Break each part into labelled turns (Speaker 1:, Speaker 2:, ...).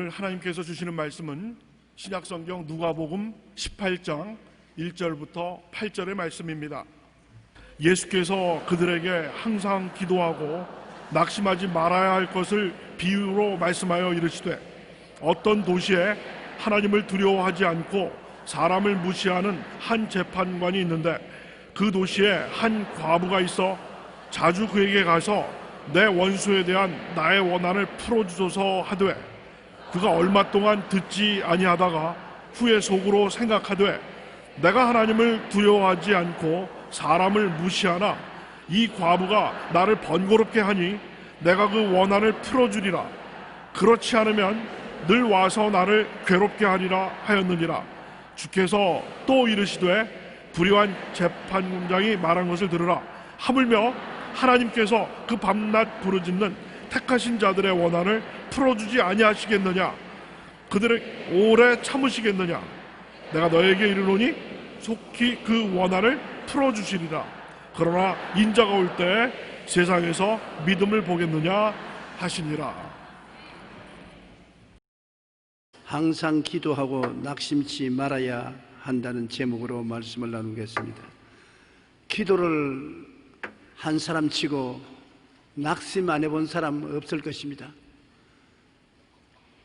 Speaker 1: 오늘 하나님께서 주시는 말씀은 신약성경 누가복음 18장 1절부터 8절의 말씀입니다. 예수께서 그들에게 항상 기도하고 낙심하지 말아야 할 것을 비유로 말씀하여 이르시되, 어떤 도시에 하나님을 두려워하지 않고 사람을 무시하는 한 재판관이 있는데, 그 도시에 한 과부가 있어 자주 그에게 가서 내 원수에 대한 나의 원한을 풀어주소서 하되, 그가 얼마 동안 듣지 아니하다가 후에 속으로 생각하되, 내가 하나님을 두려워하지 않고 사람을 무시하나 이 과부가 나를 번거롭게 하니 내가 그 원한을 풀어주리라. 그렇지 않으면 늘 와서 나를 괴롭게 하리라 하였느니라. 주께서 또 이르시되, 불의한 재판장이 말한 것을 들으라. 하물며 하나님께서 그 밤낮 부르짖는 택하신 자들의 원한을 풀어주지 아니하시겠느냐? 그들을 오래 참으시겠느냐? 내가 너에게 이르노니 속히 그 원한을 풀어주시리라. 그러나 인자가 올 때 세상에서 믿음을 보겠느냐 하시니라.
Speaker 2: 항상 기도하고 낙심치 말아야 한다는 제목으로 말씀을 나누겠습니다. 기도를 한 사람 치고 낙심 안 해본 사람 없을 것입니다.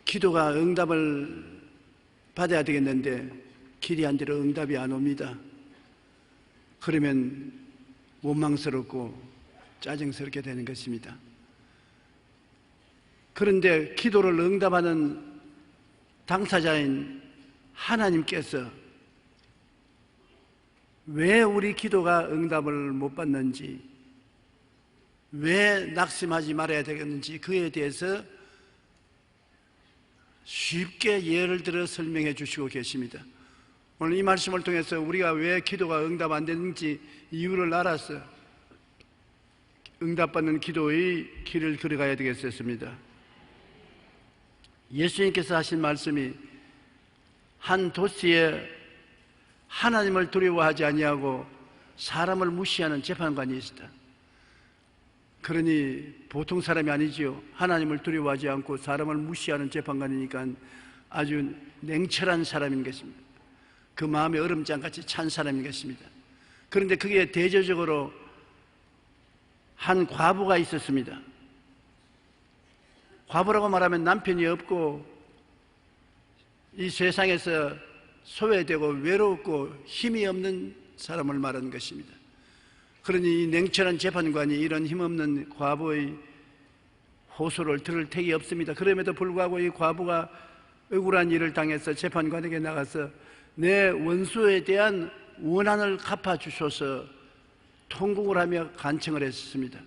Speaker 2: 기도가 응답을 받아야 되겠는데 기리한 대로 응답이 안 옵니다. 그러면 원망스럽고 짜증스럽게 되는 것입니다. 그런데 기도를 응답하는 당사자인 하나님께서 왜 우리 기도가 응답을 못 받는지, 왜 낙심하지 말아야 되겠는지, 그에 대해서 쉽게 예를 들어 설명해 주시고 계십니다. 오늘 이 말씀을 통해서 우리가 왜 기도가 응답 안 되는지 이유를 알아서 응답받는 기도의 길을 걸어가야 되겠습니다. 예수님께서 하신 말씀이, 한 도시에 하나님을 두려워하지 아니하고 사람을 무시하는 재판관이 있었다. 그러니 보통 사람이 아니지요. 하나님을 두려워하지 않고 사람을 무시하는 재판관이니까 아주 냉철한 사람인 것입니다. 그 마음에 얼음장같이 찬 사람인 것입니다. 그런데 그게 대조적으로 한 과부가 있었습니다. 과부라고 말하면 남편이 없고 이 세상에서 소외되고 외롭고 힘이 없는 사람을 말하는 것입니다. 그러니 이 냉철한 재판관이 이런 힘없는 과부의 호소를 들을 택이 없습니다. 그럼에도 불구하고 이 과부가 억울한 일을 당해서 재판관에게 나가서 내 원수에 대한 원한을 갚아주셔서 통곡을 하며 간청을 했습니다.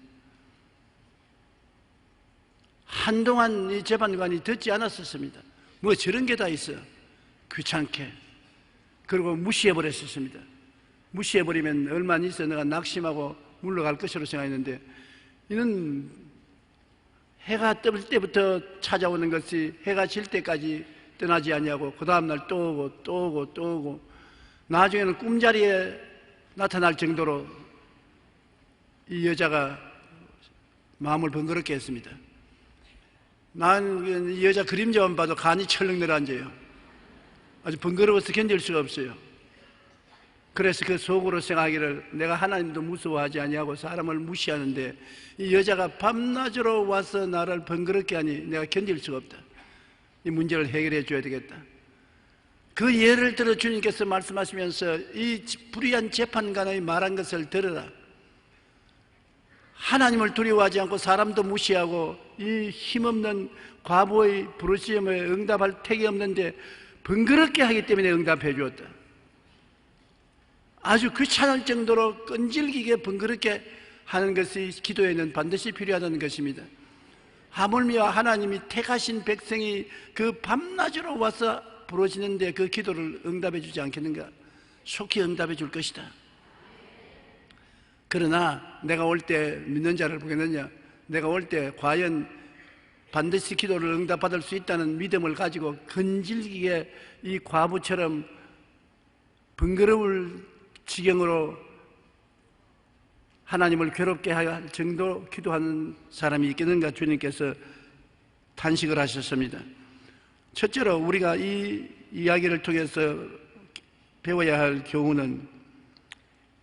Speaker 2: 한동안 이 재판관이 듣지 않았었습니다. 뭐 저런 게 다 있어, 귀찮게. 그리고 무시해버렸었습니다. 무시해버리면 얼마 안 있어 내가 낙심하고 물러갈 것으로 생각했는데, 이는 해가 뜰 때부터 찾아오는 것이 해가 질 때까지 떠나지 아니하고 그 다음날 또 오고 또 오고 또 오고, 나중에는 꿈자리에 나타날 정도로 이 여자가 마음을 번거롭게 했습니다. 난 이 여자 그림자만 봐도 간이 철렁 내려앉아요. 아주 번거로워서 견딜 수가 없어요. 그래서 그 속으로 생각하기를, 내가 하나님도 무서워하지 아니하고 사람을 무시하는데 이 여자가 밤낮으로 와서 나를 번거롭게 하니 내가 견딜 수가 없다. 이 문제를 해결해 줘야 되겠다. 그 예를 들어 주님께서 말씀하시면서 이 불의한 재판관의 말한 것을 들으라. 하나님을 두려워하지 않고 사람도 무시하고 이 힘없는 과부의 부르짖음에 응답할 택이 없는데 번거롭게 하기 때문에 응답해 주었다. 아주 귀찮을 정도로 끈질기게 번거롭게 하는 것이 기도에는 반드시 필요하다는 것입니다. 하물며 하나님이 택하신 백성이 그 밤낮으로 와서 부르짖는데 그 기도를 응답해 주지 않겠는가? 속히 응답해 줄 것이다. 그러나 내가 올 때 믿는 자를 보겠느냐? 내가 올 때 과연 반드시 기도를 응답받을 수 있다는 믿음을 가지고 근질기게 이 과부처럼 번거로울 지경으로 하나님을 괴롭게 할 정도 기도하는 사람이 있겠는가? 주님께서 탄식을 하셨습니다. 첫째로 우리가 이 이야기를 통해서 배워야 할 교훈은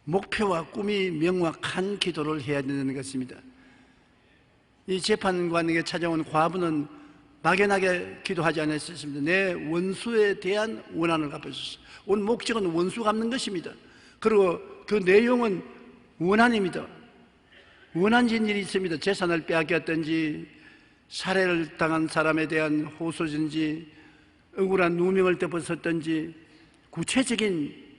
Speaker 2: 목표와 꿈이 명확한 기도를 해야 되는 것입니다. 이 재판관에게 찾아온 과부는 막연하게 기도하지 않았습니다. 내 원수에 대한 원한을 갚아주소서. 온 목적은 원수 갚는 것입니다. 그리고 그 내용은 원한입니다. 원한진 일이 있습니다. 재산을 빼앗겼든지 살해를 당한 사람에 대한 호소든지 억울한 누명을 덮었었든지 구체적인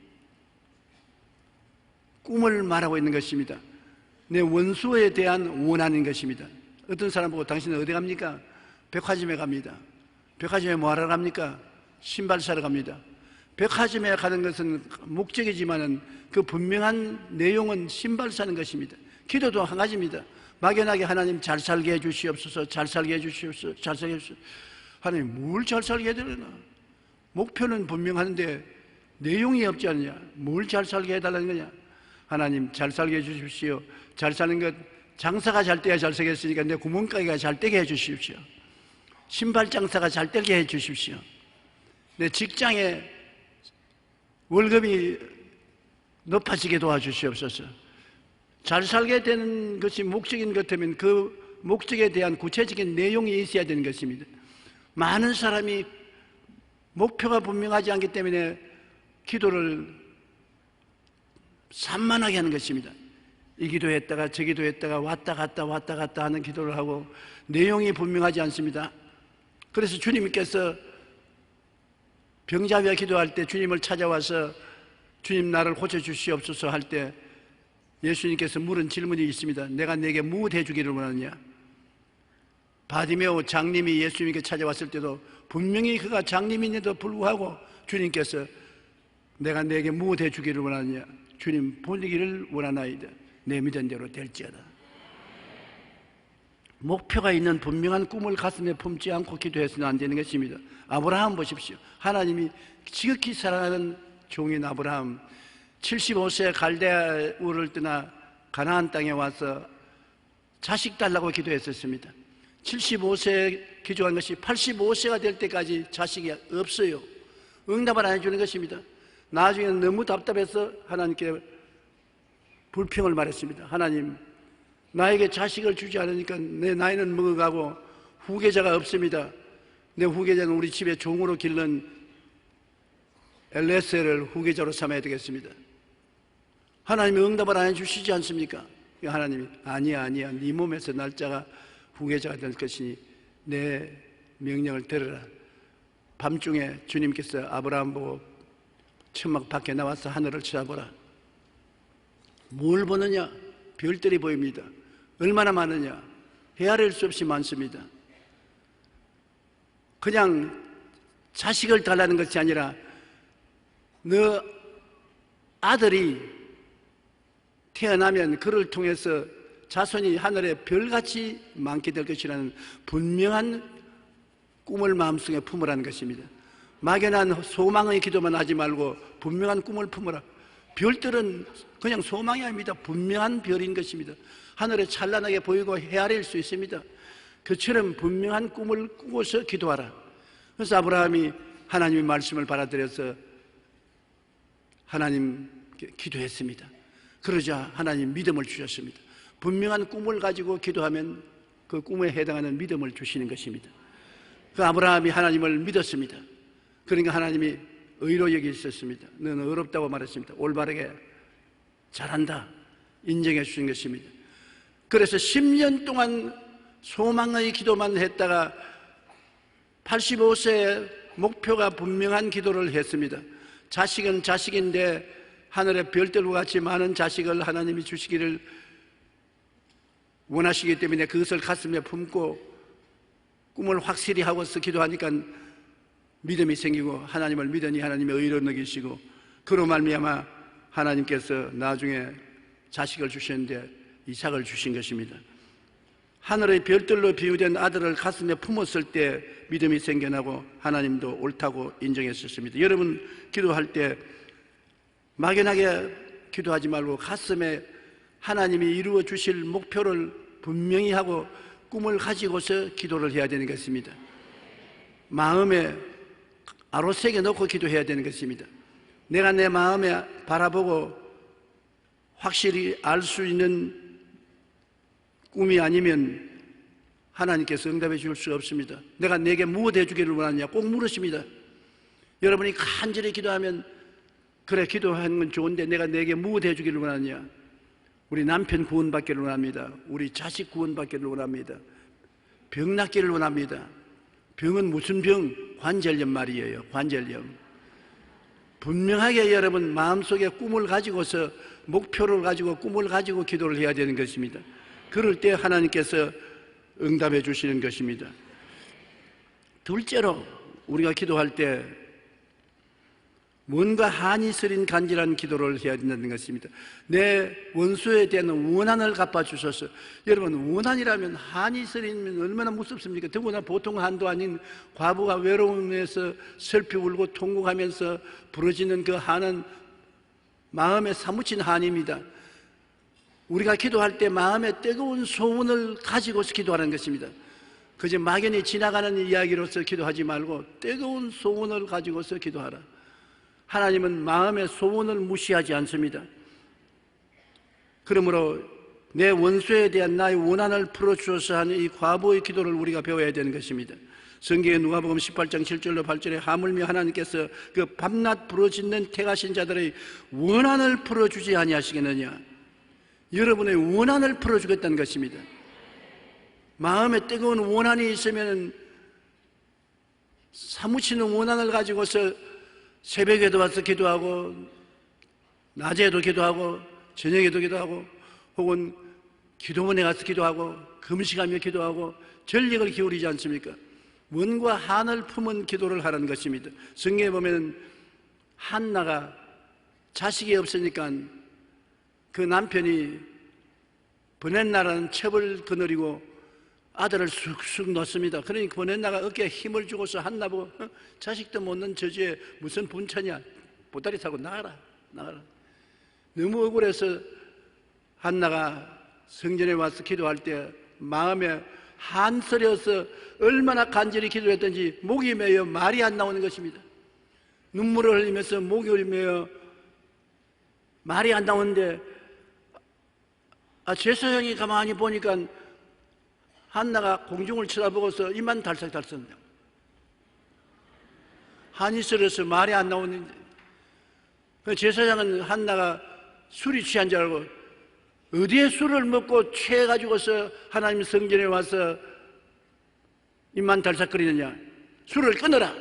Speaker 2: 꿈을 말하고 있는 것입니다. 내 원수에 대한 원한인 것입니다. 어떤 사람 보고 당신은 어디 갑니까? 백화점에 갑니다. 백화점에 뭐하러 갑니까? 신발 사러 갑니다. 백화점에 가는 것은 목적이지만은 그 분명한 내용은 신발 사는 것입니다. 기도도 한 가지입니다. 막연하게 하나님 잘 살게 해 주시옵소서, 잘 살게 해 주시옵소서, 잘 살게 해 주시옵소서. 하나님 뭘 잘 살게 해달라나? 목표는 분명한데 내용이 없지 않느냐? 뭘 잘 살게 해달라는 거냐? 하나님 잘 살게 해 주십시오. 잘 사는 것, 장사가 잘 돼야 잘 살겠으니까 내 구멍가게가 잘 되게 해 주십시오. 신발 장사가 잘 되게 해 주십시오. 내 직장에 월급이 높아지게 도와주시옵소서. 잘 살게 되는 것이 목적인 것 같으면 그 목적에 대한 구체적인 내용이 있어야 되는 것입니다. 많은 사람이 목표가 분명하지 않기 때문에 기도를 산만하게 하는 것입니다. 이 기도했다가 저 기도했다가 왔다 갔다 하는 기도를 하고 내용이 분명하지 않습니다. 그래서 주님께서 병자와 기도할 때 주님을 찾아와서 주님 나를 고쳐주시옵소서 할 때 예수님께서 물은 질문이 있습니다. 내가 네게 무엇 해주기를 원하느냐? 바디메오 장님이 예수님께 찾아왔을 때도 분명히 그가 장님인데도 불구하고 주님께서 내가 네게 무엇 해주기를 원하느냐? 주님 보내기를 원하나이다. 내 믿은 대로 될지어다. 목표가 있는 분명한 꿈을 가슴에 품지 않고 기도해서는 안 되는 것입니다. 아브라함 보십시오. 하나님이 지극히 사랑하는 종인 아브라함 75세 갈대아 우를 떠나 가나안 땅에 와서 자식 달라고 기도했었습니다. 75세에 기도한 것이 85세가 될 때까지 자식이 없어요. 응답을 안 해주는 것입니다. 나중에는 너무 답답해서 하나님께 불평을 말했습니다. 하나님, 나에게 자식을 주지 않으니까 내 나이는 먹어가고 후계자가 없습니다. 내 후계자는 우리 집에 종으로 기른 엘레셀을 후계자로 삼아야 되겠습니다. 하나님이 응답을 안 해주시지 않습니까? 하나님이 아니야 네 몸에서 날짜가 후계자가 될 것이니 내 명령을 들으라. 밤중에 주님께서 아브라함 보고 천막 밖에 나와서 하늘을 쳐다보라. 뭘 보느냐? 별들이 보입니다. 얼마나 많으냐? 헤아릴 수 없이 많습니다. 그냥 자식을 달라는 것이 아니라 너 아들이 태어나면 그를 통해서 자손이 하늘에 별같이 많게 될 것이라는 분명한 꿈을 마음속에 품으라는 것입니다. 막연한 소망의 기도만 하지 말고 분명한 꿈을 품으라. 별들은 그냥 소망이 아닙니다. 분명한 별인 것입니다. 하늘에 찬란하게 보이고 헤아릴 수 있습니다. 그처럼 분명한 꿈을 꾸고서 기도하라. 그래서 아브라함이 하나님의 말씀을 받아들여서 하나님께 기도했습니다. 그러자 하나님 믿음을 주셨습니다. 분명한 꿈을 가지고 기도하면 그 꿈에 해당하는 믿음을 주시는 것입니다. 그 아브라함이 하나님을 믿었습니다. 그러니까 하나님이 의로 여기셨습니다. 너는 의롭다고 말했습니다. 올바르게 잘한다 인정해 주신 것입니다. 그래서 10년 동안 소망의 기도만 했다가 85세에 목표가 분명한 기도를 했습니다. 자식은 자식인데 하늘의 별들과 같이 많은 자식을 하나님이 주시기를 원하시기 때문에 그것을 가슴에 품고 꿈을 확실히 하고서 기도하니까 믿음이 생기고 하나님을 믿으니 하나님의 의로 여기시고 그로 말미암아 하나님께서 나중에 자식을 주셨는데 이삭을 주신 것입니다. 하늘의 별들로 비유된 아들을 가슴에 품었을 때 믿음이 생겨나고 하나님도 옳다고 인정했었습니다. 여러분 기도할 때 막연하게 기도하지 말고 가슴에 하나님이 이루어 주실 목표를 분명히 하고 꿈을 가지고서 기도를 해야 되는 것입니다. 마음에 아로새겨 놓고 기도해야 되는 것입니다. 내가 내 마음에 바라보고 확실히 알 수 있는 꿈이 아니면 하나님께서 응답해 줄 수 없습니다. 내가 내게 무엇 해주기를 원하느냐 꼭 물으십니다. 여러분이 간절히 기도하면 그래 기도하는 건 좋은데 내가 내게 무엇 해주기를 원하느냐. 우리 남편 구원받기를 원합니다. 우리 자식 구원받기를 원합니다. 병 낫기를 원합니다. 병은 무슨 병? 관절염 말이에요. 관절염. 분명하게 여러분 마음속에 꿈을 가지고서 목표를 가지고 꿈을 가지고 기도를 해야 되는 것입니다. 그럴 때 하나님께서 응답해 주시는 것입니다. 둘째로 우리가 기도할 때 뭔가 한이 서린 간절한 기도를 해야 된다는 것입니다. 내 원수에 대한 원한을 갚아주셔서, 여러분 원한이라면 한이 서리면 얼마나 무섭습니까? 더구나 보통 한도 아닌 과부가 외로움에서 슬피 울고 통곡하면서 부러지는 그 한은 마음에 사무친 한입니다. 우리가 기도할 때 마음에 뜨거운 소원을 가지고서 기도하는 것입니다. 그저 막연히 지나가는 이야기로서 기도하지 말고 뜨거운 소원을 가지고서 기도하라. 하나님은 마음의 소원을 무시하지 않습니다. 그러므로 내 원수에 대한 나의 원한을 풀어주어서 하는 이 과부의 기도를 우리가 배워야 되는 것입니다. 성경의 누가복음 18장 7절로 8절에 하물며 하나님께서 그 밤낮 부르짖는 택하신 자들의 원한을 풀어주지 아니하시겠느냐. 여러분의 원한을 풀어주겠다는 것입니다. 마음에 뜨거운 원한이 있으면 사무치는 원한을 가지고서 새벽에도 와서 기도하고 낮에도 기도하고 저녁에도 기도하고 혹은 기도원에 가서 기도하고 금식하며 기도하고 전력을 기울이지 않습니까? 원과 한을 품은 기도를 하라는 것입니다. 성경에 보면 한나가 자식이 없으니까 그 남편이 버넷나라는 첩을 거느리고 아들을 쑥쑥 넣습니다. 그러니까 버넷나가 어깨에 힘을 주고서 한나보고 자식도 못 낳은 저주에 무슨 분차냐, 보따리 타고 나가라. 너무 억울해서 한나가 성전에 와서 기도할 때 마음에 한서려서 얼마나 간절히 기도했던지 목이 메여 말이 안 나오는 것입니다. 눈물을 흘리면서 목이 메여 말이 안 나오는데 제사장이 가만히 보니까 한나가 공중을 쳐다보고서 입만 달싹달싹 한이 서려서 말이 안 나오는데 제사장은 한나가 술이 취한 줄 알고 어디에 술을 먹고 취해가지고서 하나님 성전에 와서 입만 달싹거리느냐. 술을 끊어라.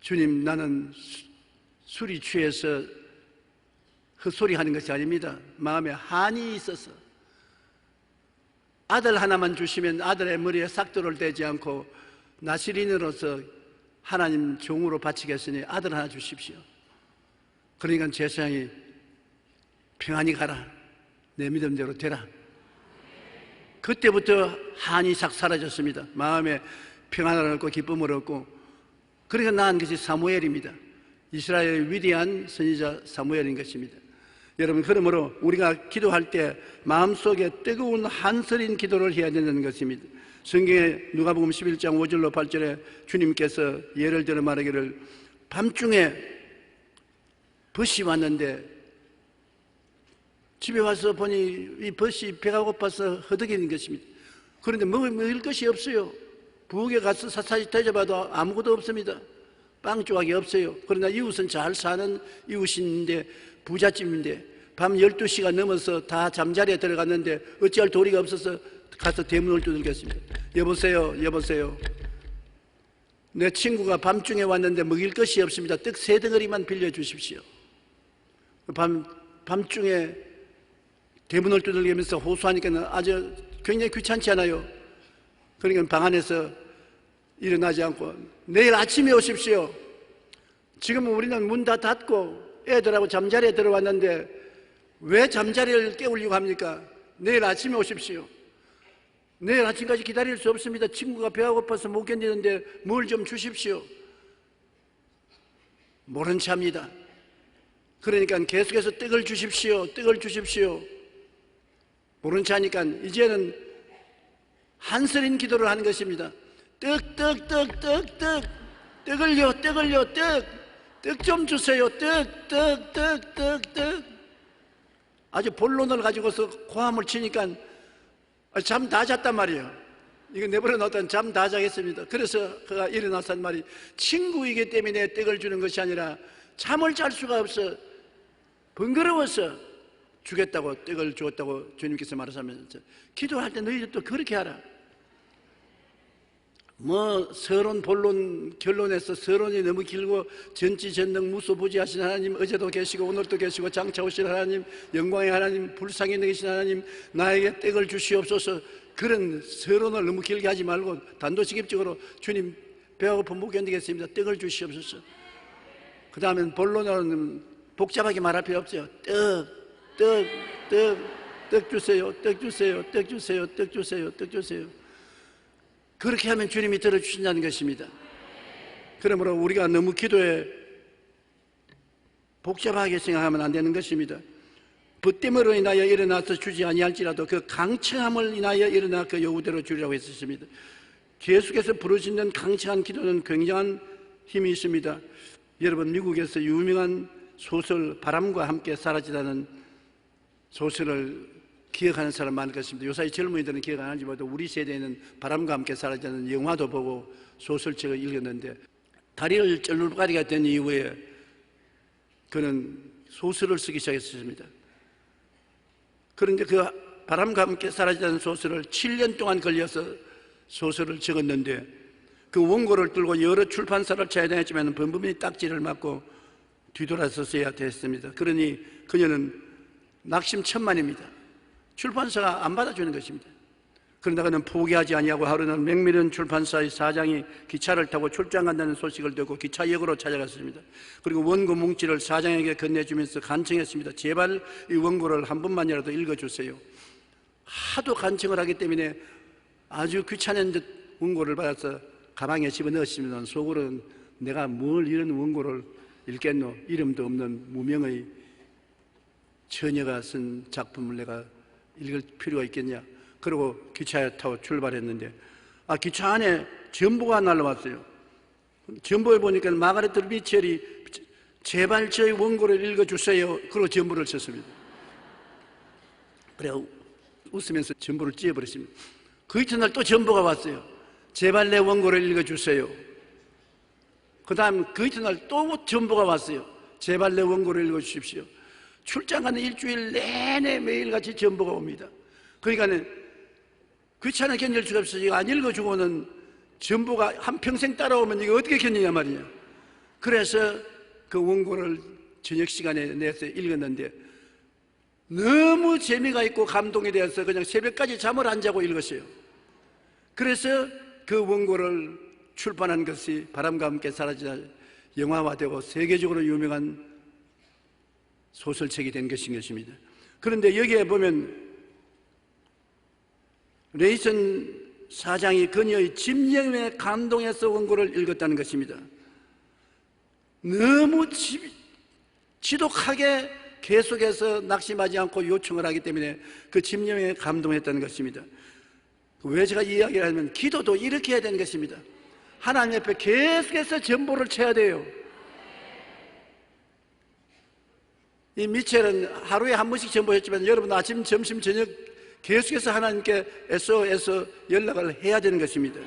Speaker 2: 주님, 나는 술이 취해서 헛소리 하는 것이 아닙니다. 마음에 한이 있어서 아들 하나만 주시면 아들의 머리에 싹돌을 떼지 않고 나시린으로서 하나님 종으로 바치겠으니 아들 하나 주십시오. 그러니까 제사장이 평안히 가라. 내 믿음대로 되라. 그때부터 한이 싹 사라졌습니다. 마음에 평안을 얻고 기쁨을 얻고. 그러니까 낳은 것이 사무엘입니다. 이스라엘의 위대한 선지자 사무엘인 것입니다. 여러분, 그러므로 우리가 기도할 때 마음속에 뜨거운 한서린 기도를 해야 된다는 것입니다. 성경에 누가복음 11장 5절로 8절에 주님께서 예를 들어 말하기를 밤중에 벗이 왔는데 집에 와서 보니 이 벗이 배가 고파서 허덕이는 것입니다. 그런데 먹을 것이 없어요. 부엌에 가서 샅샅이 뒤져봐도 아무것도 없습니다. 빵 조각이 없어요. 그러나 이웃은 잘 사는 이웃인데 부잣집인데 밤 12시가 넘어서 다 잠자리에 들어갔는데 어찌할 도리가 없어서 가서 대문을 두들겼습니다. 여보세요. 내 친구가 밤중에 왔는데 먹일 것이 없습니다. 떡 3덩어리만 빌려주십시오. 밤중에 대문을 두들기면서 호소하니까 아주 굉장히 귀찮지 않아요. 그러니까 방 안에서 일어나지 않고 내일 아침에 오십시오. 지금 우리는 문 다 닫고 애들하고 잠자리에 들어왔는데 왜 잠자리를 깨우려고 합니까? 내일 아침에 오십시오. 내일 아침까지 기다릴 수 없습니다. 친구가 배가 고파서 못 견디는데 뭘 좀 주십시오. 모른 체합니다. 그러니까 계속해서 떡을 주십시오. 모른 체하니까 이제는 한서린 기도를 하는 것입니다. 떡을요, 떡 좀 주세요. 떡. 아주 본론을 가지고서 고함을 치니까 잠 다 잤단 말이에요. 이거 내버려 놨다면 잠 다 자겠습니다. 그래서 그가 일어나서 한 말이, 친구이기 때문에 떡을 주는 것이 아니라 잠을 잘 수가 없어 번거로워서 주겠다고 떡을 주었다고 주님께서 말하시면서, 기도할 때 너희들도 그렇게 하라. 서론 본론 결론에서 서론이 너무 길고 전지전능 무소부지하신 하나님, 어제도 계시고 오늘도 계시고 장차 오실 하나님, 영광의 하나님, 불쌍히 여기신 하나님, 나에게 떡을 주시옵소서, 그런 서론을 너무 길게 하지 말고 단도직입적으로 주님 배가 고파 못 견디겠습니다, 떡을 주시옵소서. 그 다음엔 본론으로는 복잡하게 말할 필요 없어요. 떡 주세요. 그렇게 하면 주님이 들어주신다는 것입니다. 그러므로 우리가 너무 기도에 복잡하게 생각하면 안 되는 것입니다. 부됨으로 인하여 일어나서 주지 아니할지라도 그 강청함을 인하여 일어나 그 요구대로 주리라고 했었습니다. 계속해서 부르짖는 강청한 기도는 굉장한 힘이 있습니다. 여러분, 미국에서 유명한 소설 바람과 함께 사라지다는 소설을 기억하는 사람 많을 것입니다. 요사이 젊은이들은 기억 안 하지 못해도 우리 세대에는 바람과 함께 사라지는 영화도 보고 소설책을 읽었는데, 다리를 쩔룩거리게 된 이후에 그는 소설을 쓰기 시작했습니다. 그런데 그 바람과 함께 사라지는 소설을 7년 동안 걸려서 소설을 적었는데, 그 원고를 들고 여러 출판사를 찾아다녔지만 범범이 딱지를 맞고 뒤돌아서서야 됐습니다. 그러니 그녀는 낙심천만입니다. 출판사가 안 받아주는 것입니다. 그러나 그는 포기하지 아니하고 하루는 맥밀런 출판사의 사장이 기차를 타고 출장 간다는 소식을 듣고 기차역으로 찾아갔습니다. 그리고 원고 뭉치를 사장에게 건네주면서 간청했습니다. 제발 이 원고를 한 번만이라도 읽어주세요. 하도 간청을 하기 때문에 아주 귀찮은 듯 원고를 받아서 가방에 집어넣었습니다. 속으로는 내가 뭘 이런 원고를 읽겠노, 이름도 없는 무명의 처녀가 쓴 작품을 내가 읽을 필요가 있겠냐. 그리고 기차에 타고 출발했는데, 기차 안에 전보가 날라왔어요. 전보에 보니까 마가렛 미첼이 제발 저희 원고를 읽어주세요, 그리고 전보를 썼습니다. 그래 웃으면서 전보를 찢어버렸습니다. 그 이튿날 또 전보가 왔어요. 제발 내 원고를 읽어주세요. 그 다음 그 이튿날 또 전보가 왔어요. 제발 내 원고를 읽어주십시오. 출장 가는 일주일 내내 매일같이 전보가 옵니다. 그러니까 귀찮아 견딜 수가 없어서 이거 안 읽어주고는 전보가 한평생 따라오면 이거 어떻게 견디냐 말이냐. 그래서 그 원고를 저녁 시간에 내서 읽었는데 너무 재미가 있고 감동이 되어서 그냥 새벽까지 잠을 안 자고 읽었어요. 그래서 그 원고를 출판한 것이 바람과 함께 사라지다 영화화되고 세계적으로 유명한 소설책이 된 것입니다. 그런데 여기에 보면 레이슨 사장이 그녀의 집념에 감동해서 원고를 읽었다는 것입니다. 너무 지독하게 계속해서 낙심하지 않고 요청을 하기 때문에 그 집념에 감동했다는 것입니다. 왜 제가 이 이야기를 하면, 기도도 이렇게 해야 되는 것입니다. 하나님 앞에 계속해서 전보를 쳐야 돼요. 이 미첼은 하루에 한 번씩 전보했지만 여러분 아침, 점심, 저녁 계속해서 하나님께 애써 연락을 해야 되는 것입니다.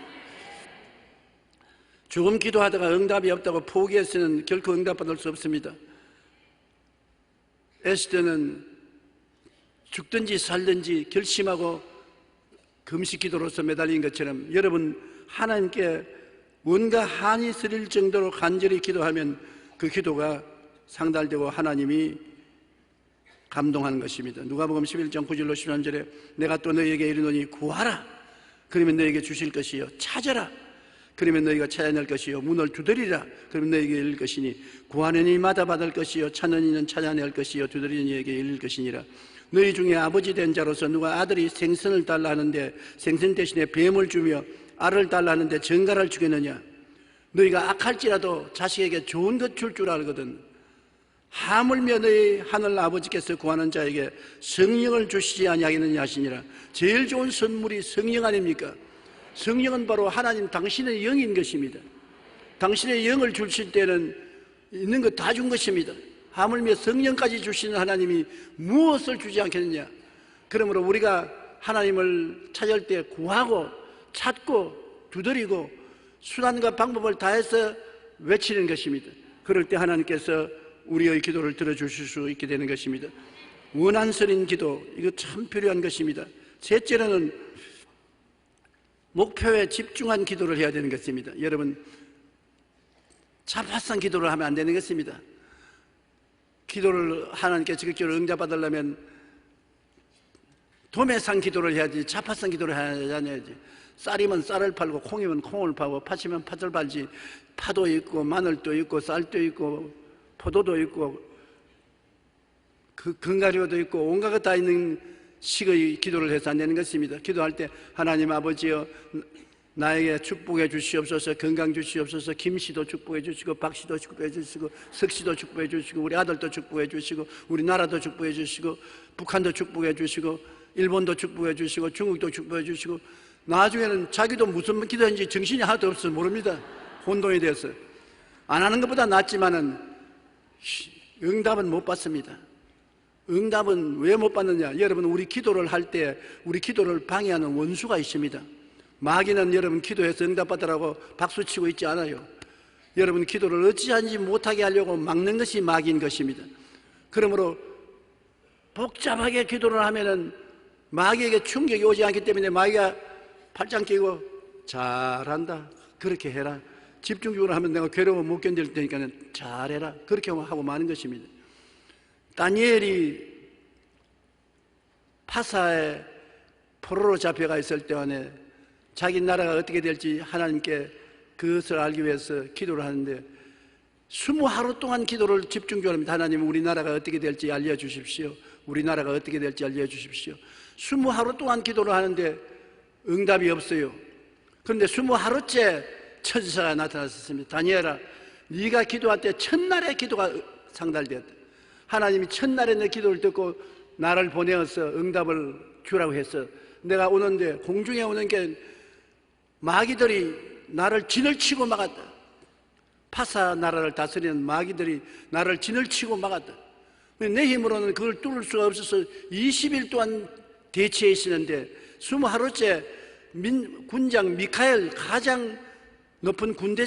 Speaker 2: 조금 기도하다가 응답이 없다고 포기해서는 결코 응답받을 수 없습니다. 에스더는 죽든지 살든지 결심하고 금식 기도로서 매달린 것처럼 여러분 하나님께 뭔가 한이 스릴 정도로 간절히 기도하면 그 기도가 상달되고 하나님이 감동하는 것입니다. 누가복음 11장 9절로 13절에 내가 또 너희에게 이르노니 구하라 그러면 너희에게 주실 것이요, 찾아라 그러면 너희가 찾아낼 것이요, 문을 두드리라 그러면 너희에게 열릴 것이니 구하는 이마다 받을 것이요, 찾는 이는 찾아낼 것이요, 두드리는 이에게 열릴 것이니라. 너희 중에 아버지 된 자로서 누가 아들이 생선을 달라 하는데 생선 대신에 뱀을 주며 알을 달라 하는데 정갈을 주겠느냐. 너희가 악할지라도 자식에게 좋은 것 줄 줄 알거든. 하물며 너희 하늘 아버지께서 구하는 자에게 성령을 주시지 아니하겠느냐 하시니라. 제일 좋은 선물이 성령 아닙니까? 성령은 바로 하나님 당신의 영인 것입니다. 당신의 영을 주실 때는 있는 것 다 준 것입니다. 하물며 성령까지 주시는 하나님이 무엇을 주지 않겠느냐. 그러므로 우리가 하나님을 찾을 때 구하고 찾고 두드리고 수단과 방법을 다해서 외치는 것입니다. 그럴 때 하나님께서 우리의 기도를 들어주실 수 있게 되는 것입니다. 원한스러운 기도, 이거 참 필요한 것입니다. 셋째로는 목표에 집중한 기도를 해야 되는 것입니다. 여러분, 자파상 기도를 하면 안 되는 것입니다. 기도를 하나님께 적극적으로 응답받으려면 도매상 기도를 해야지 자파상 기도를 해야지. 쌀이면 쌀을 팔고 콩이면 콩을 팔고 팥이면 팥을 팔지. 파도 있고 마늘도 있고 쌀도 있고 포도도 있고 견과류도 있고 온갖 것 다 있는 식의 기도를 해서 안 되는 것입니다. 기도할 때 하나님 아버지여 나에게 축복해 주시옵소서. 건강 주시옵소서. 김씨도 축복해 주시고 박씨도 축복해 주시고 석씨도 축복해 주시고 우리 아들도 축복해 주시고 우리 나라도 축복해 주시고 북한도 축복해 주시고 일본도 축복해 주시고 중국도 축복해 주시고 나중에는 자기도 무슨 기도했는지 정신이 하나도 없어서 모릅니다. 혼돈이 돼서 안 하는 것보다 낫지만은 응답은 못 받습니다. 응답은 왜 못 받느냐? 여러분, 우리 기도를 할 때 우리 기도를 방해하는 원수가 있습니다. 마귀는 여러분 기도해서 응답받으라고 박수치고 있지 않아요. 여러분 기도를 어찌하는지 못하게 하려고 막는 것이 마귀인 것입니다. 그러므로 복잡하게 기도를 하면은 마귀에게 충격이 오지 않기 때문에 마귀가 팔짱 끼고 잘한다 그렇게 해라, 집중적으로 하면 내가 괴로워 못 견딜 테니까 잘해라 그렇게 하고 마는 것입니다. 다니엘이 파사에 포로로 잡혀가 있을 때 안에 자기 나라가 어떻게 될지 하나님께 그것을 알기 위해서 기도를 하는데 20하루 동안 기도를 집중적으로 합니다. 하나님, 우리 나라가 어떻게 될지 알려주십시오. 우리 나라가 어떻게 될지 알려주십시오. 20하루 동안 기도를 하는데 응답이 없어요. 그런데 20하루째 천사가 나타났습니다. 다니엘아, 네가 기도할 때 첫날에 기도가 상달되었다. 하나님이 첫날에 내 기도를 듣고 나를 보내어서 응답을 주라고 해서 내가 오는데 공중에 오는 게 마귀들이 나를 진을 치고 막았다. 파사 나라를 다스리는 마귀들이 나를 진을 치고 막았다. 내 힘으로는 그걸 뚫을 수가 없어서 20일 동안 대치해 있었는데 20하루째 군장 미카엘, 가장 높은 군대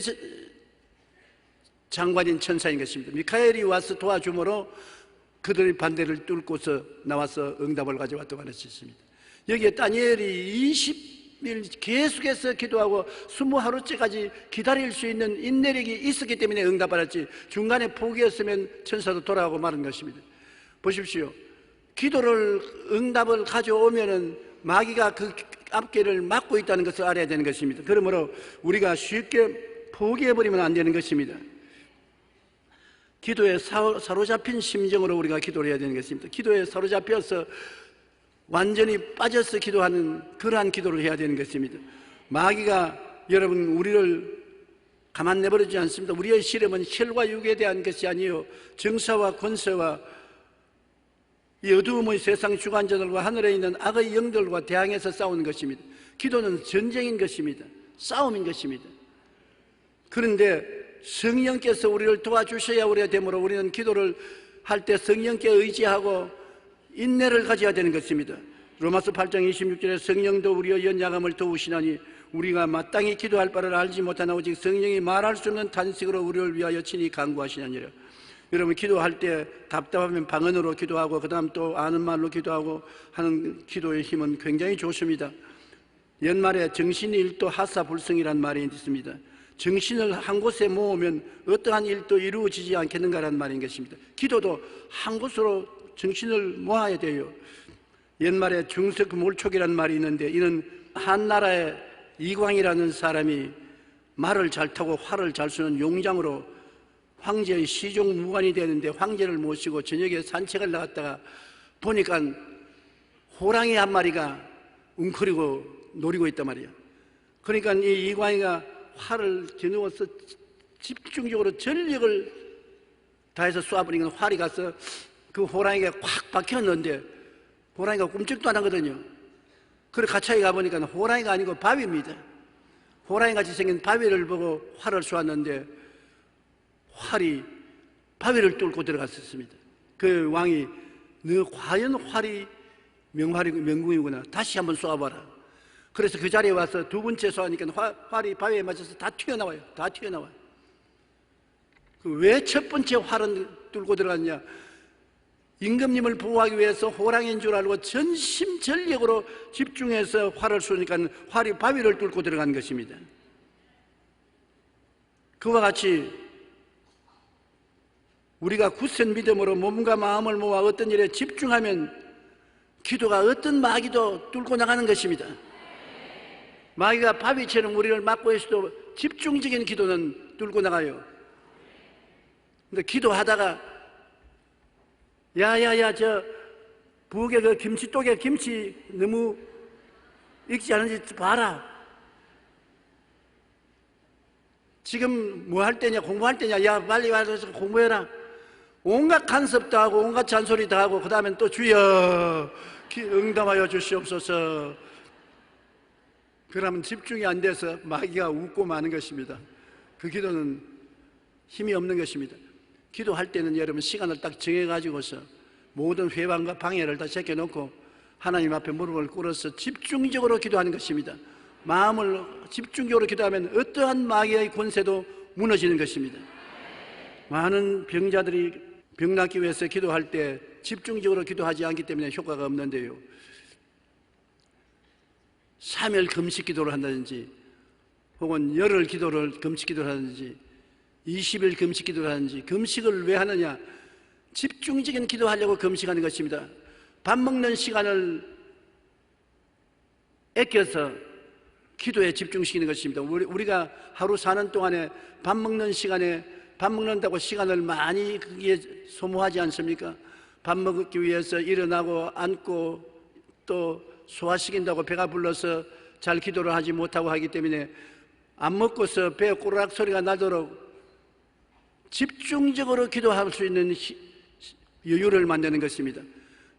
Speaker 2: 장관인 천사인 것입니다. 미카엘이 와서 도와주므로 그들의 반대를 뚫고서 나와서 응답을 가져왔다고 할 수 있습니다. 여기에 다니엘이 20일 계속해서 기도하고 20하루째까지 기다릴 수 있는 인내력이 있었기 때문에 응답받았지, 중간에 포기했으면 천사도 돌아가고 마는 것입니다. 보십시오. 기도를 응답을 가져오면은 마귀가 그 앞길을 막고 있다는 것을 알아야 되는 것입니다. 그러므로 우리가 쉽게 포기해버리면 안 되는 것입니다. 기도에 사로잡힌 심정으로 우리가 기도를 해야 되는 것입니다. 기도에 사로잡혀서 완전히 빠져서 기도하는 그러한 기도를 해야 되는 것입니다. 마귀가 여러분 우리를 가만 내버리지 않습니다. 우리의 시름은 혈과 육에 대한 것이 아니요 정사와 권세와 이 어두움의 세상 주관자들과 하늘에 있는 악의 영들과 대항해서 싸우는 것입니다. 기도는 전쟁인 것입니다. 싸움인 것입니다. 그런데 성령께서 우리를 도와주셔야 우리가 되므로 우리는 기도를 할 때 성령께 의지하고 인내를 가져야 되는 것입니다. 로마서 8장 26절에 성령도 우리의 연약함을 도우시나니 우리가 마땅히 기도할 바를 알지 못하나 오직 성령이 말할 수 없는 탄식으로 우리를 위하여 친히 간구하시느니라. 여러분 기도할 때 답답하면 방언으로 기도하고 그 다음 또 아는 말로 기도하고 하는 기도의 힘은 굉장히 좋습니다. 옛말에 정신이 일도 하사불성이란 말이 있습니다. 정신을 한 곳에 모으면 어떠한 일도 이루어지지 않겠는가라는 말인 것입니다. 기도도 한 곳으로 정신을 모아야 돼요. 옛말에 중석몰촉이라는 말이 있는데 이는 한나라의 이광이라는 사람이 말을 잘 타고 활을 잘 쏘는 용장으로 황제의 시종무관이 되는데 황제를 모시고 저녁에 산책을 나갔다가 보니까 호랑이 한 마리가 웅크리고 노리고 있단 말이야. 그러니까 이 이광이가 활을 겨누어서 집중적으로 전력을 다 해서 쏘아버리니까 활이 가서 그 호랑이가 콱 박혔는데 호랑이가 꿈쩍도 안 하거든요. 그래 가차에 가보니까 호랑이가 아니고 바위입니다. 호랑이같이 생긴 바위를 보고 활을 쏘았는데 활이 바위를 뚫고 들어갔었습니다. 그 왕이 너 과연 활이 명궁이구나. 다시 한번 쏘아봐라. 그래서 그 자리에 와서 두 번째 쏘니까 활이 바위에 맞아서 다 튀어나와요. 다 튀어나와요. 왜 첫 번째 활은 뚫고 들어갔냐? 임금님을 보호하기 위해서 호랑이인 줄 알고 전심전력으로 집중해서 활을 쏘니까 활이 바위를 뚫고 들어간 것입니다. 그와 같이 우리가 굳센 믿음으로 몸과 마음을 모아 어떤 일에 집중하면 기도가 어떤 마귀도 뚫고 나가는 것입니다. 마귀가 바위처럼 우리를 막고 있어도 집중적인 기도는 뚫고 나가요. 근데 기도하다가 야야야 저 부엌에 그 김치독에 김치 너무 익지 않은지 봐라. 지금 뭐 할 때냐? 공부할 때냐? 야 빨리 와서 공부해라. 온갖 간섭도 하고 온갖 잔소리도 하고 그 다음엔 또 주여 응답하여 주시옵소서. 그러면 집중이 안 돼서 마귀가 웃고 마는 것입니다. 그 기도는 힘이 없는 것입니다. 기도할 때는 여러분 시간을 딱 정해가지고서 모든 회방과 방해를 다 제껴놓고 하나님 앞에 무릎을 꿇어서 집중적으로 기도하는 것입니다. 마음을 집중적으로 기도하면 어떠한 마귀의 권세도 무너지는 것입니다. 많은 병자들이 병 낫기 위해서 기도할 때 집중적으로 기도하지 않기 때문에 효과가 없는데요, 3일 금식 기도를 한다든지 혹은 열흘 금식 기도를 하든지 20일 금식 기도를 하든지, 금식을 왜 하느냐? 집중적인 기도하려고 금식하는 것입니다. 밥 먹는 시간을 아껴서 기도에 집중시키는 것입니다. 우리가 하루 사는 동안에 밥 먹는 시간에 밥 먹는다고 시간을 많이 거기에 소모하지 않습니까? 밥 먹기 위해서 일어나고 앉고 또 소화시킨다고 배가 불러서 잘 기도를 하지 못하고 하기 때문에 안 먹고서 배 꼬르락 소리가 나도록 집중적으로 기도할 수 있는 여유를 만드는 것입니다.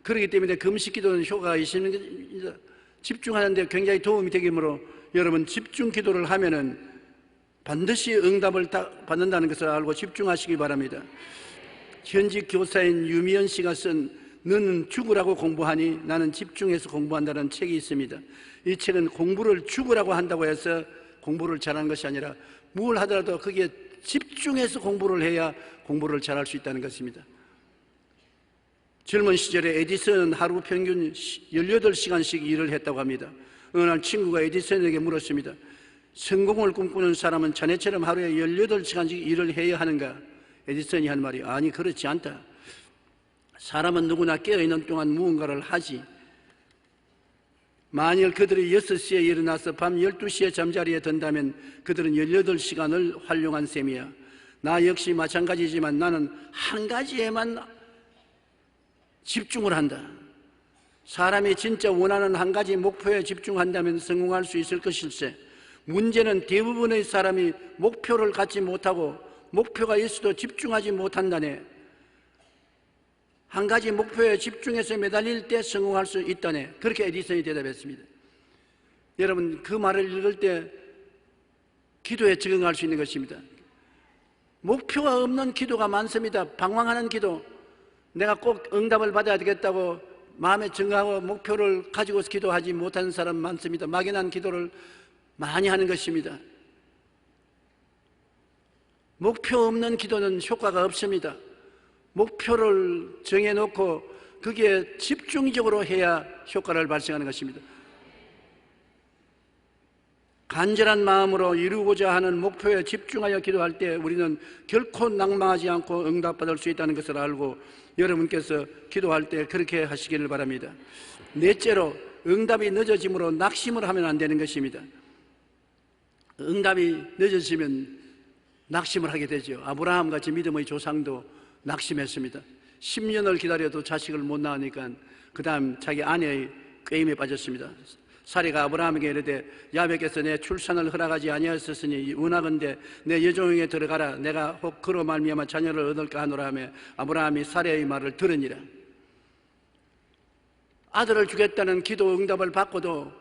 Speaker 2: 그렇기 때문에 금식 기도는 효과가 있습니다. 집중하는 데 굉장히 도움이 되기므로 여러분 집중 기도를 하면은 반드시 응답을 받는다는 것을 알고 집중하시기 바랍니다. 현직 교사인 유미연 씨가 쓴 너는 죽으라고 공부하니 나는 집중해서 공부한다는 책이 있습니다. 이 책은 공부를 죽으라고 한다고 해서 공부를 잘하는 것이 아니라 뭘 하더라도 거기에 집중해서 공부를 해야 공부를 잘할 수 있다는 것입니다. 젊은 시절에 에디슨은 하루 평균 18시간씩 일을 했다고 합니다. 어느 날 친구가 에디슨에게 물었습니다. 성공을 꿈꾸는 사람은 자네처럼 하루에 18시간씩 일을 해야 하는가? 에디슨이 한 말이 아니 그렇지 않다. 사람은 누구나 깨어있는 동안 무언가를 하지. 만일 그들이 6시에 일어나서 밤 12시에 잠자리에 든다면 그들은 18시간을 활용한 셈이야. 나 역시 마찬가지지만 나는 한 가지에만 집중을 한다. 사람이 진짜 원하는 한 가지 목표에 집중한다면 성공할 수 있을 것일세. 문제는 대부분의 사람이 목표를 갖지 못하고 목표가 있어도 집중하지 못한다네. 한 가지 목표에 집중해서 매달릴 때 성공할 수 있다네. 그렇게 에디슨이 대답했습니다. 여러분 그 말을 읽을 때 기도에 적응할 수 있는 것입니다. 목표가 없는 기도가 많습니다. 방황하는 기도, 내가 꼭 응답을 받아야 되겠다고 마음에 정하고 목표를 가지고서 기도하지 못하는 사람 많습니다. 막연한 기도를 많이 하는 것입니다. 목표 없는 기도는 효과가 없습니다. 목표를 정해놓고 거기에 집중적으로 해야 효과를 발생하는 것입니다. 간절한 마음으로 이루고자 하는 목표에 집중하여 기도할 때 우리는 결코 낭망하지 않고 응답받을 수 있다는 것을 알고 여러분께서 기도할 때 그렇게 하시기를 바랍니다. 넷째로 응답이 늦어짐으로 낙심을 하면 안 되는 것입니다. 응답이 늦어지면 낙심을 하게 되죠. 아브라함같이 믿음의 조상도 낙심했습니다. 10년을 기다려도 자식을 못 낳으니까 그 다음 자기 아내의 꾀임에 빠졌습니다. 사례가 아브라함에게 이르되 야훼께서 내 출산을 허락하지 아니하였으니 원하건대 내 여종에게 들어가라. 내가 혹 그로 말미암아 자녀를 얻을까 하노라 하며 아브라함이 사례의 말을 들으니라. 아들을 주겠다는 기도 응답을 받고도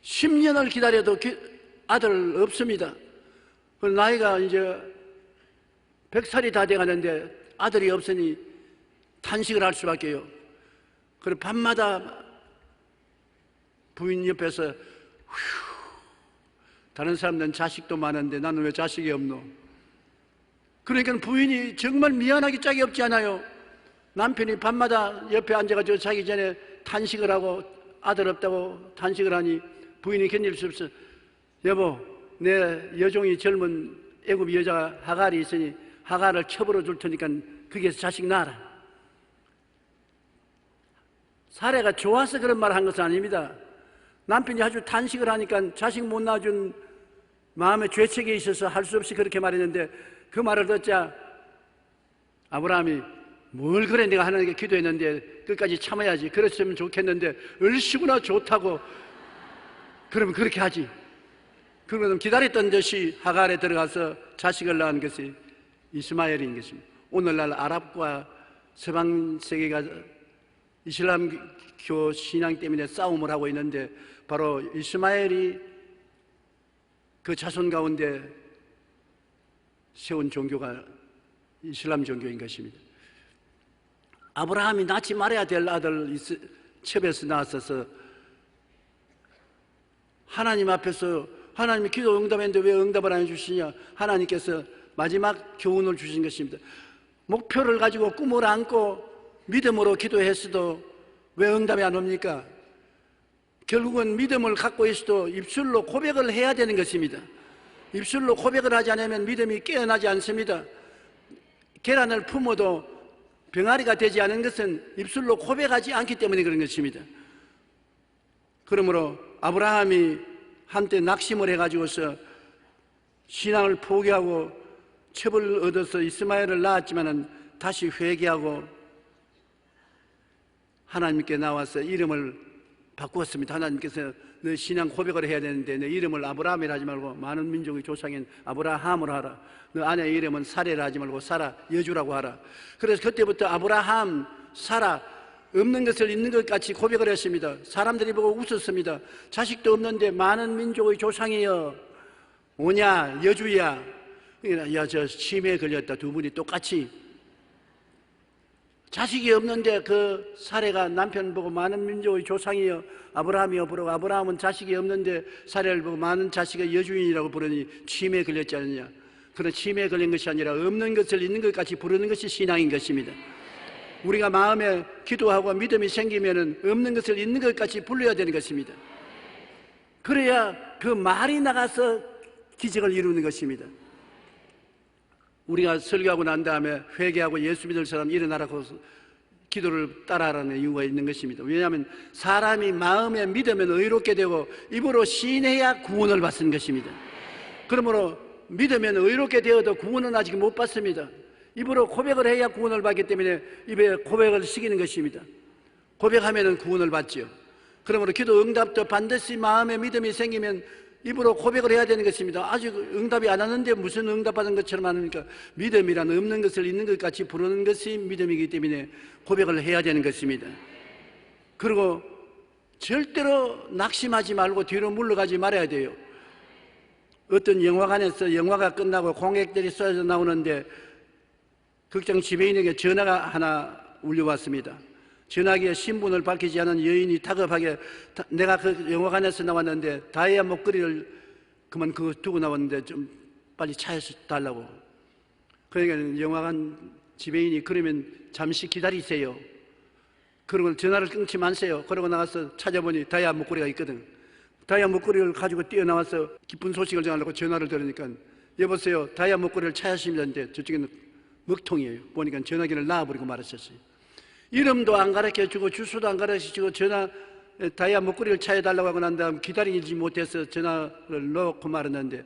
Speaker 2: 10년을 기다려도 아들 없습니다. 나이가 이제 100살이 다 돼가는데 아들이 없으니 탄식을 할 수밖에요. 그리고 밤마다 부인 옆에서 다른 사람들은 자식도 많은데 나는 왜 자식이 없노? 그러니까 부인이 정말 미안하기 짝이 없지 않아요. 남편이 밤마다 옆에 앉아가지고 자기 전에 탄식을 하고 아들 없다고 탄식을 하니 부인이 견딜 수 없어. 여보, 내 여종이 젊은 애굽 여자 하갈이 있으니 하갈을 쳐버려 줄 테니까 거기에서 자식 낳아라. 사례가 좋아서 그런 말을 한 것은 아닙니다. 남편이 아주 탄식을 하니까 자식 못 낳아준 마음의 죄책이 있어서 할 수 없이 그렇게 말했는데 그 말을 듣자 아브라함이 뭘 그래, 내가 하나님께 기도했는데 끝까지 참아야지, 그랬으면 좋겠는데 얼씨구나 좋다고 그러면 그렇게 하지. 그러면 기다렸던 듯이 하갈에 들어가서 자식을 낳은 것이 이스마엘인 것입니다. 오늘날 아랍과 서방 세계가 이슬람교 신앙 때문에 싸움을 하고 있는데 바로 이스마엘이 그 자손 가운데 세운 종교가 이슬람 종교인 것입니다. 아브라함이 낳지 말아야 될 아들 첩에서 낳았어서 하나님 앞에서 하나님이 기도 응답했는데 왜 응답을 안 해주시냐, 하나님께서 마지막 교훈을 주신 것입니다. 목표를 가지고 꿈을 안고 믿음으로 기도했어도 왜 응답이 안 옵니까? 결국은 믿음을 갖고 있어도 입술로 고백을 해야 되는 것입니다. 입술로 고백을 하지 않으면 믿음이 깨어나지 않습니다. 계란을 품어도 병아리가 되지 않은 것은 입술로 고백하지 않기 때문에 그런 것입니다. 그러므로 아브라함이 한때 낙심을 해가지고서 신앙을 포기하고 첩을 얻어서 이스마엘을 낳았지만은 다시 회개하고 하나님께 나와서 이름을 바꾸었습니다. 하나님께서 너 신앙 고백을 해야 되는데 너 이름을 아브라함이라 하지 말고 많은 민족의 조상인 아브라함으로 하라. 너 아내의 이름은 사레라 하지 말고 사라 여주라고 하라. 그래서 그때부터 아브라함, 사라 없는 것을 있는 것 같이 고백을 했습니다. 사람들이 보고 웃었습니다. 자식도 없는데 많은 민족의 조상이여 오냐 여주야. 야, 저 치매에 걸렸다. 두 분이 똑같이 자식이 없는데 그 사례가 남편 보고 많은 민족의 조상이여 아브라함이여 부르고 아브라함은 자식이 없는데 사례를 보고 많은 자식의 여주인이라고 부르니 치매에 걸렸지 않느냐. 그런 치매에 걸린 것이 아니라 없는 것을 있는 것 같이 부르는 것이 신앙인 것입니다. 우리가 마음에 기도하고 믿음이 생기면은 없는 것을 있는 것 같이 불러야 되는 것입니다. 그래야 그 말이 나가서 기적을 이루는 것입니다. 우리가 설교하고 난 다음에 회개하고 예수 믿을 사람 일어나라고 기도를 따라하라는 이유가 있는 것입니다. 왜냐하면 사람이 마음에 믿으면 의롭게 되고 입으로 시인해야 구원을 받는 것입니다. 그러므로 믿으면 의롭게 되어도 구원은 아직 못 받습니다. 입으로 고백을 해야 구원을 받기 때문에 입에 고백을 시키는 것입니다. 고백하면 구원을 받죠. 그러므로 기도 응답도 반드시 마음에 믿음이 생기면 입으로 고백을 해야 되는 것입니다. 아직 응답이 안 하는데 무슨 응답받은 것처럼 하니까 믿음이란 없는 것을 있는 것 같이 부르는 것이 믿음이기 때문에 고백을 해야 되는 것입니다. 그리고 절대로 낙심하지 말고 뒤로 물러가지 말아야 돼요. 어떤 영화관에서 영화가 끝나고 공객들이 쏟아져 나오는데 극장 지배인에게 전화가 하나 울려왔습니다. 전화기에 신분을 밝히지 않은 여인이 다급하게 내가 그 영화관에서 나왔는데 다이아 목걸이를 그만 그거 두고 나왔는데 좀 빨리 차에서 달라고. 그러니까 영화관 지배인이 그러면 잠시 기다리세요. 그러고 전화를 끊지 마세요. 그러고 나가서 찾아보니 다이아 목걸이가 있거든. 다이아 목걸이를 가지고 뛰어나와서 기쁜 소식을 전하려고 전화를 들으니까 여보세요, 다이아 목걸이를 찾으시면 저쪽에는 먹통이에요. 보니까 전화기를 놔버리고 말았었어요. 이름도 안 가르쳐주고 주소도 안 가르쳐주고 다이아 목걸이를 찾아달라고 하고 난 다음 기다리지 못해서 전화를 놓고 말았는데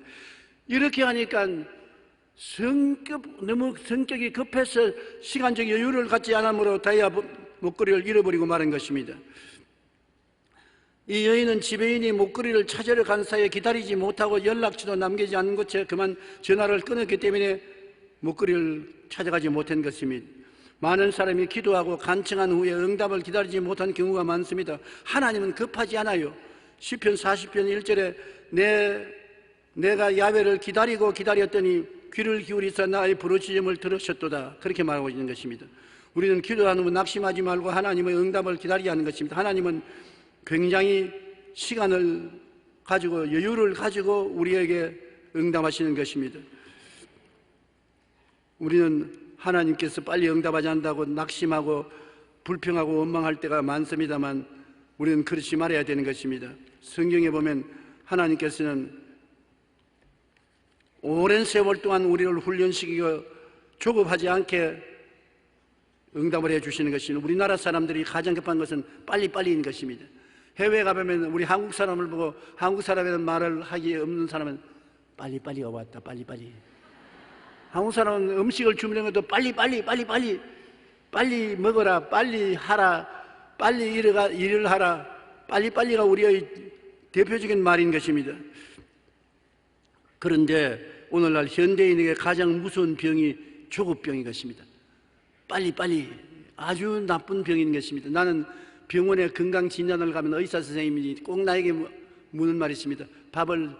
Speaker 2: 이렇게 하니까 너무 성격이 급해서 시간적 여유를 갖지 않으므로 다이아 목걸이를 잃어버리고 말은 것입니다. 이 여인은 지배인이 목걸이를 찾으러 간 사이에 기다리지 못하고 연락처도 남기지 않은 것에 그만 전화를 끊었기 때문에 목걸이를 찾아가지 못한 것입니다. 많은 사람이 기도하고 간청한 후에 응답을 기다리지 못한 경우가 많습니다. 하나님은 급하지 않아요. 시편 40편 1절에 내가 야훼를 기다렸더니 귀를 기울이사 나의 부르짖음을 들으셨도다, 그렇게 말하고 있는 것입니다. 우리는 기도하는 후 낙심하지 말고 하나님의 응답을 기다려야 하는 것입니다. 하나님은 굉장히 시간을 가지고 여유를 가지고 우리에게 응답하시는 것입니다. 우리는 하나님께서 빨리 응답하지 않는다고 낙심하고 불평하고 원망할 때가 많습니다만 우리는 그렇지 말아야 되는 것입니다. 성경에 보면 하나님께서는 오랜 세월 동안 우리를 훈련시키고 조급하지 않게 응답을 해주시는 것입니다. 우리나라 사람들이 가장 급한 것은 빨리빨리인 것입니다. 해외에 가보면 우리 한국 사람을 보고 한국 사람이라는 말을 하기 없는 사람은 빨리빨리 왔다, 빨리빨리. 한국 사람은 음식을 주문한 것도 빨리 먹어라, 빨리 하라, 빨리 일을 하라. 빨리빨리가 우리의 대표적인 말인 것입니다. 그런데 오늘날 현대인에게 가장 무서운 병이 조급병인 것입니다. 빨리 아주 나쁜 병인 것입니다. 나는 병원에 건강진단을 가면 의사 선생님이 꼭 나에게 묻는 말이 있습니다. 밥을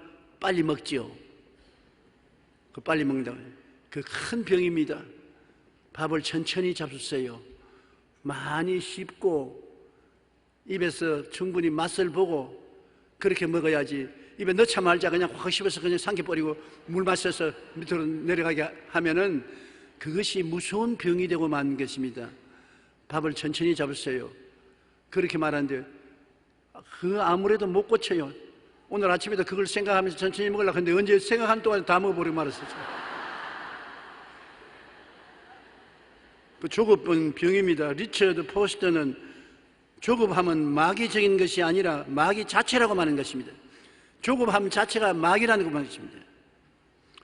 Speaker 2: 빨리 먹지요. 그 빨리 먹는다고. 그 큰 병입니다. 밥을 천천히 잡수세요. 많이 씹고 입에서 충분히 맛을 보고 그렇게 먹어야지. 입에 넣자 말자 그냥 확 씹어서 그냥 삼켜버리고 물 마셔서 밑으로 내려가게 하면은 그것이 무서운 병이 되고 마는 것입니다. 밥을 천천히 잡으세요. 그렇게 말하는데 그 아무래도 못 고쳐요. 오늘 아침에도 그걸 생각하면서 천천히 먹으려고 했는데 언제 생각한 동안 다 먹어버리고 말았어요. 그 조급은 병입니다. 리처드 포스터는 조급함은 마귀적인 것이 아니라 마귀 자체라고 말하는 것입니다. 조급함 자체가 마귀라는 것입니다.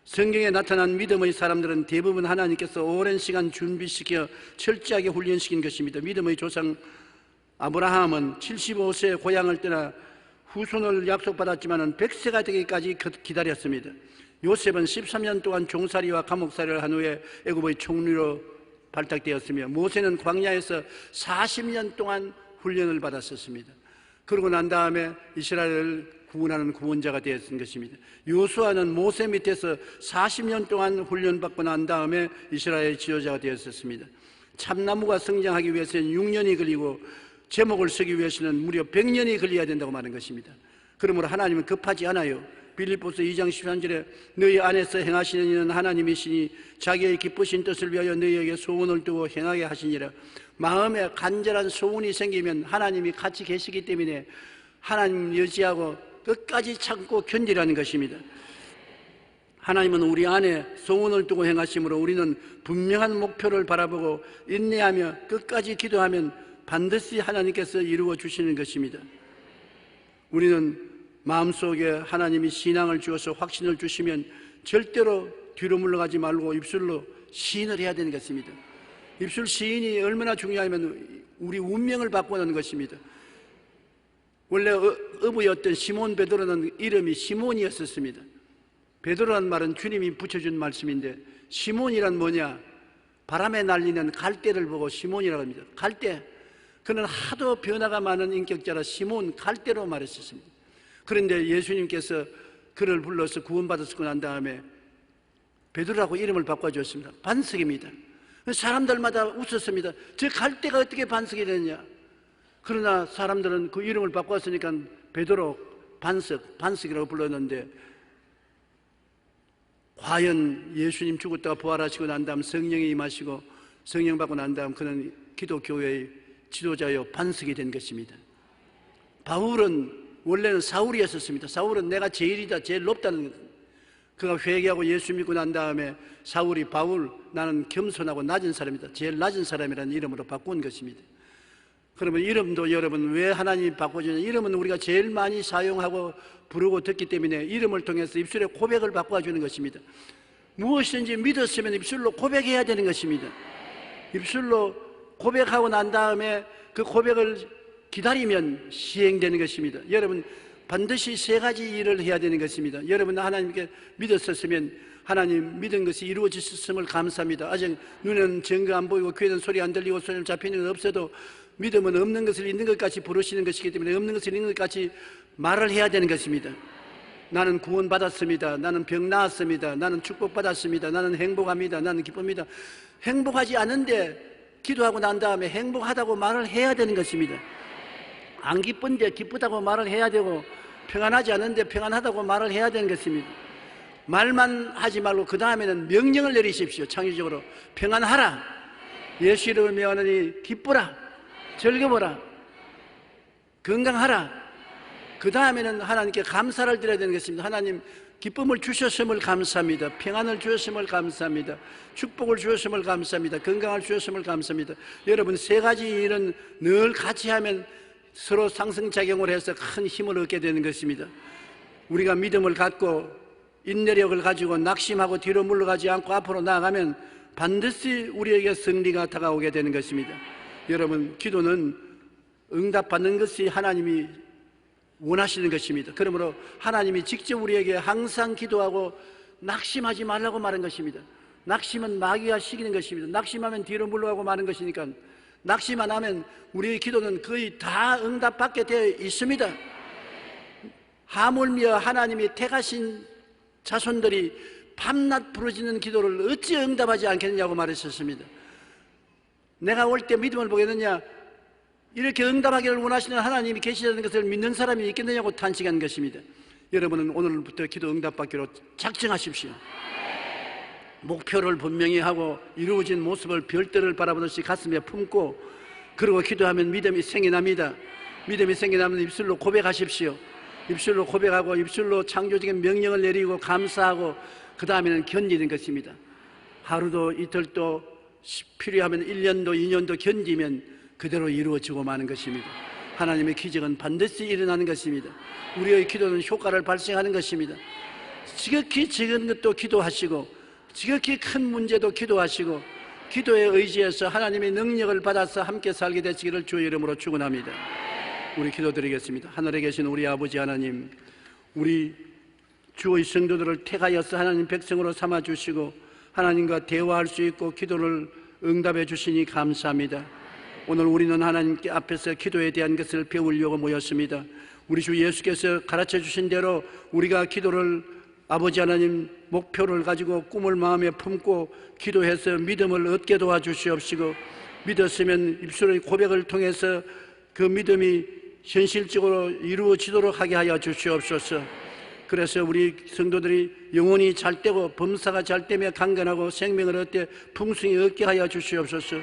Speaker 2: 성경에 나타난 믿음의 사람들은 대부분 하나님께서 오랜 시간 준비시켜 철저하게 훈련시킨 것입니다. 믿음의 조상 아브라함은 75세에 고향을 떠나 후손을 약속받았지만 100세가 되기까지 기다렸습니다. 요셉은 13년 동안 종살이와 감옥살이를 한 후에 애굽의 총리로 발탁되었으며 모세는 광야에서 40년 동안 훈련을 받았었습니다. 그러고 난 다음에 이스라엘을 구원하는 구원자가 되었던 것입니다. 요수아는 모세 밑에서 40년 동안 훈련받고 난 다음에 이스라엘의 지도자가 되었었습니다. 참나무가 성장하기 위해서는 6년이 걸리고 제목을 쓰기 위해서는 무려 100년이 걸려야 된다고 말하는 것입니다. 그러므로 하나님은 급하지 않아요. 빌립보서 2장 13절에 너희 안에서 행하시는 이는 하나님이시니 자기의 기쁘신 뜻을 위하여 너희에게 소원을 두고 행하게 하시니라. 마음에 간절한 소원이 생기면 하나님이 같이 계시기 때문에 하나님 의지하고 끝까지 참고 견디라는 것입니다. 하나님은 우리 안에 소원을 두고 행하심으로 우리는 분명한 목표를 바라보고 인내하며 끝까지 기도하면 반드시 하나님께서 이루어 주시는 것입니다. 우리는 마음속에 하나님이 신앙을 주어서 확신을 주시면 절대로 뒤로 물러가지 말고 입술로 시인을 해야 되는 것입니다. 입술 시인이 얼마나 중요하면 우리 운명을 바꾸는 것입니다. 원래 어부였던 시몬 베드로는 이름이 시몬이었었습니다. 베드로란 말은 주님이 붙여준 말씀인데 시몬이란 뭐냐? 바람에 날리는 갈대를 보고 시몬이라고 합니다. 갈대. 그는 하도 변화가 많은 인격자라 시몬 갈대로 말했었습니다. 그런데 예수님께서 그를 불러서 구원받았고 난 다음에 베드로라고 이름을 바꿔주었습니다. 반석입니다. 사람들마다 웃었습니다. 저 갈대가 어떻게 반석이 되느냐? 그러나 사람들은 그 이름을 바꿨으니까 베드로 반석이라고 불렀는데 과연 예수님 죽었다가 부활하시고 난 다음 성령이 임하시고 성령 받고 난 다음 그는 기독교회의 지도자요 반석이 된 것입니다. 바울은 원래는 사울이었었습니다. 사울은 내가 제일이다, 제일 높다는 것. 그가 회개하고 예수 믿고 난 다음에 사울이 바울, 나는 겸손하고 낮은 사람이다, 제일 낮은 사람이라는 이름으로 바꾼 것입니다. 그러면 이름도 여러분 왜 하나님이 바꿔주냐? 이름은 우리가 제일 많이 사용하고 부르고 듣기 때문에 이름을 통해서 입술에 고백을 바꿔주는 것입니다. 무엇이든지 믿었으면 입술로 고백해야 되는 것입니다. 입술로 고백하고 난 다음에 그 고백을 기다리면 시행되는 것입니다. 여러분 반드시 세 가지 일을 해야 되는 것입니다. 여러분 하나님께 믿었었으면 하나님 믿은 것이 이루어졌음을 감사합니다. 아직 눈은 증거 안 보이고 귀에는 소리 안 들리고 손에 잡히는 건 없어도 믿음은 없는 것을 있는 것 같이 부르시는 것이기 때문에 없는 것을 있는 것 같이 말을 해야 되는 것입니다. 나는 구원받았습니다. 나는 병 나았습니다. 나는 축복받았습니다. 나는 행복합니다. 나는 기쁩니다. 행복하지 않은데 기도하고 난 다음에 행복하다고 말을 해야 되는 것입니다. 안 기쁜데 기쁘다고 말을 해야 되고 평안하지 않은데 평안하다고 말을 해야 되는 것입니다. 말만 하지 말고 그 다음에는 명령을 내리십시오. 창의적으로 평안하라. 예수 이름을 명하노니 기쁘라. 즐거워라. 건강하라. 그 다음에는 하나님께 감사를 드려야 되는 것입니다. 하나님 기쁨을 주셨음을 감사합니다. 평안을 주셨음을 감사합니다. 축복을 주셨음을 감사합니다. 건강을 주셨음을 감사합니다. 여러분 세 가지 일은 늘 같이 하면 서로 상승작용을 해서 큰 힘을 얻게 되는 것입니다. 우리가 믿음을 갖고 인내력을 가지고 낙심하고 뒤로 물러가지 않고 앞으로 나아가면 반드시 우리에게 승리가 다가오게 되는 것입니다. 여러분 기도는 응답받는 것이 하나님이 원하시는 것입니다. 그러므로 하나님이 직접 우리에게 항상 기도하고 낙심하지 말라고 말한 것입니다. 낙심은 마귀가 시키는 것입니다. 낙심하면 뒤로 물러가고 마는 것이니까 낙심 안 하면 우리의 기도는 거의 다 응답받게 되어 있습니다. 하물며 하나님이 택하신 자손들이 밤낮 부르짖는 기도를 어찌 응답하지 않겠느냐고 말했었습니다. 내가 올 때 믿음을 보겠느냐, 이렇게 응답하기를 원하시는 하나님이 계시다는 것을 믿는 사람이 있겠느냐고 탄식한 것입니다. 여러분은 오늘부터 기도 응답받기로 작정하십시오. 목표를 분명히 하고 이루어진 모습을 별들을 바라보듯이 가슴에 품고 그리고 기도하면 믿음이 생겨납니다. 믿음이 생겨나면 입술로 고백하십시오. 입술로 고백하고 입술로 창조적인 명령을 내리고 감사하고 그 다음에는 견디는 것입니다. 하루도 이틀도 필요하면 1년도 2년도 견디면 그대로 이루어지고 마는 것입니다. 하나님의 기적은 반드시 일어나는 것입니다. 우리의 기도는 효과를 발생하는 것입니다. 지극히 작은 것도 기도하시고 지극히 큰 문제도 기도하시고 기도에 의지해서 하나님의 능력을 받아서 함께 살게 되시기를 주의 이름으로 축원합니다. 우리 기도드리겠습니다. 하늘에 계신 우리 아버지 하나님, 우리 주의 성도들을 택하여서 하나님 백성으로 삼아주시고 하나님과 대화할 수 있고 기도를 응답해 주시니 감사합니다. 오늘 우리는 하나님께 앞에서 기도에 대한 것을 배우려고 모였습니다. 우리 주 예수께서 가르쳐 주신 대로 우리가 기도를 아버지 하나님 목표를 가지고 꿈을 마음에 품고 기도해서 믿음을 얻게 도와주시옵시고 믿었으면 입술의 고백을 통해서 그 믿음이 현실적으로 이루어지도록 하게 하여 주시옵소서. 그래서 우리 성도들이 영혼이 잘되고 범사가 잘되며 강건하고 생명을 얻되 풍성히 얻게 하여 주시옵소서.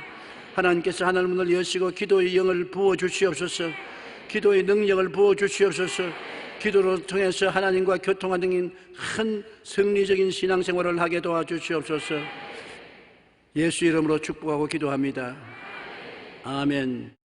Speaker 2: 하나님께서 하늘 문을 여시고 기도의 영을 부어주시옵소서. 기도의 능력을 부어주시옵소서. 기도를 통해서 하나님과 교통하는 큰 승리적인 신앙생활을 하게 도와주시옵소서. 예수 이름으로 축복하고 기도합니다. 아멘.